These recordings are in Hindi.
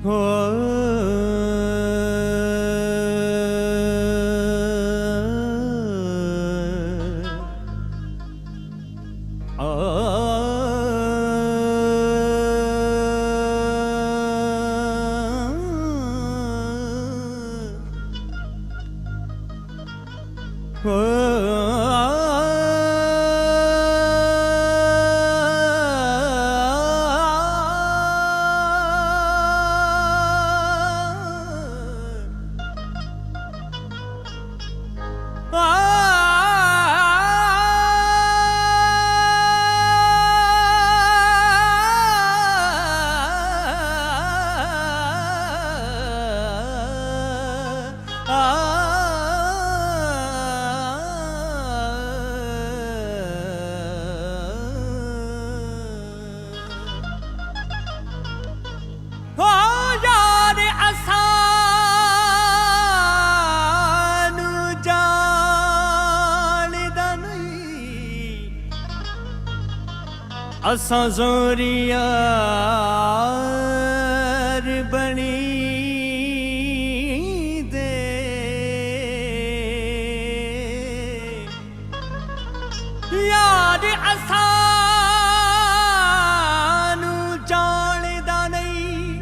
हो असां ज़ोरियार बनी दे यार असानू जाणदा नहीं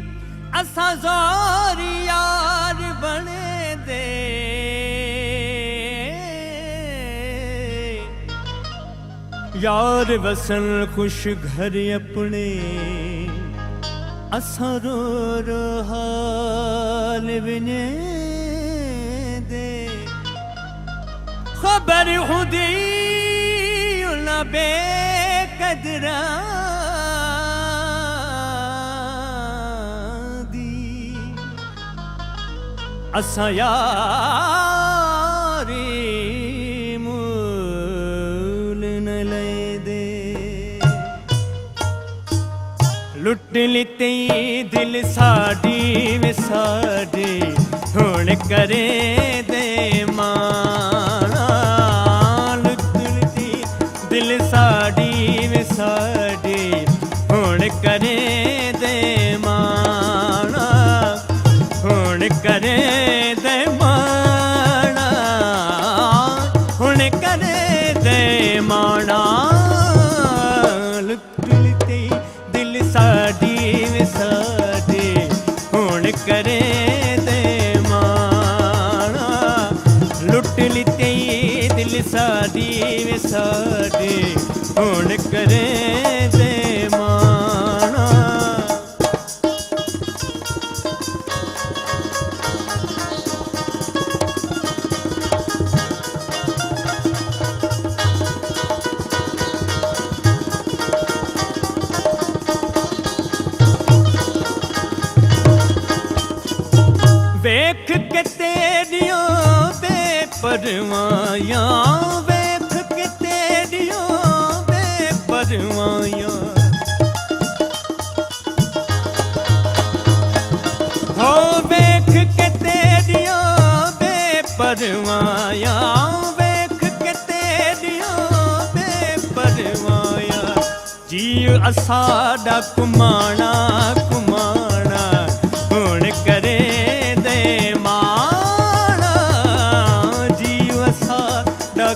असां ज़ोरियार बने दे यार वसन खुश घर अपने असां रो रो हाल विने दे खबर खुदी उला बेकदरा दी असां यारी लुट लिते दिल साड़ी वे साड़ी हुण करे दे माना लुट लिती दिल साड़ी वे साड़ी हुण करे दे माना हुण करे दे माना हुण करे दे माना साड़ी वे साड़ी हुण करे दे माना लुट लिते दिल साड़ी वे साड़ी हुण करे दे माना वेख के तेरियो बेपरवाया वेख के तेरियो बेपरवाया हो वेख के तेरियो बेपरवाया वेख के तेरियो बेपरवाया जी असाडा कुमाना कुमाना हुण करे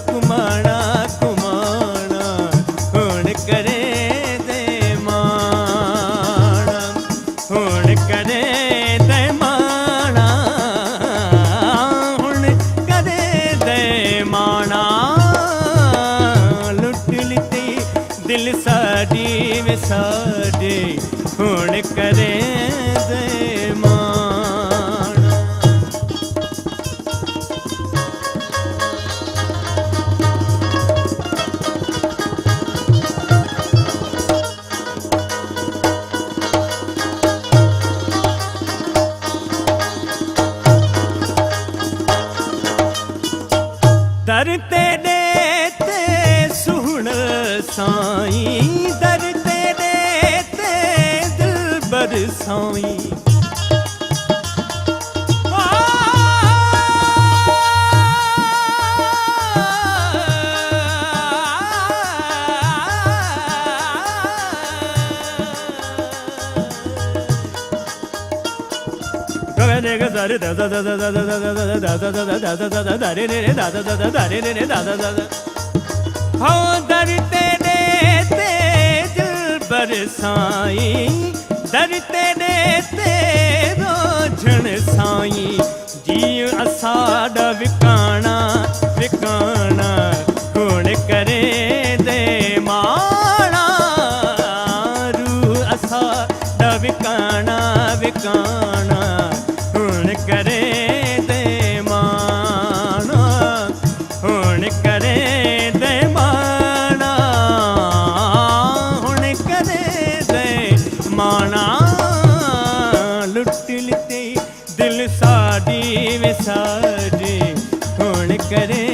कुमाना कुमाना हुण करे दे माना हुण करे दे माना हुण करे दे माना लुट लिती दिल साड़ी वे साड़ी हुण करे दे माना दर तेरे ते सुन साईं दर तेरे ते दिलबर साईं रे ग दा रे दा दा दा दा दा दा दा दा दा दा दा दा दा दा दा रे रे दा दा दा दा दा रे रे दा दा दा दा हो दर तेरे ते दिल बरसाई दर तेरे ते रोझण साई जी असाड़ा विकाना विकाना गुण करे दे माना रू असाड़ा विकाना विकाना गुण करे दे माना गुण करे दे माना गुण करे दे माना लुट लिते दिल साड़ी विसाड़ी हुण करे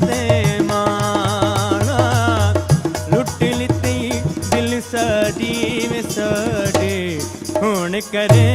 दे माना लुट लिते दिल साड़ी विसाड़ी हुण करे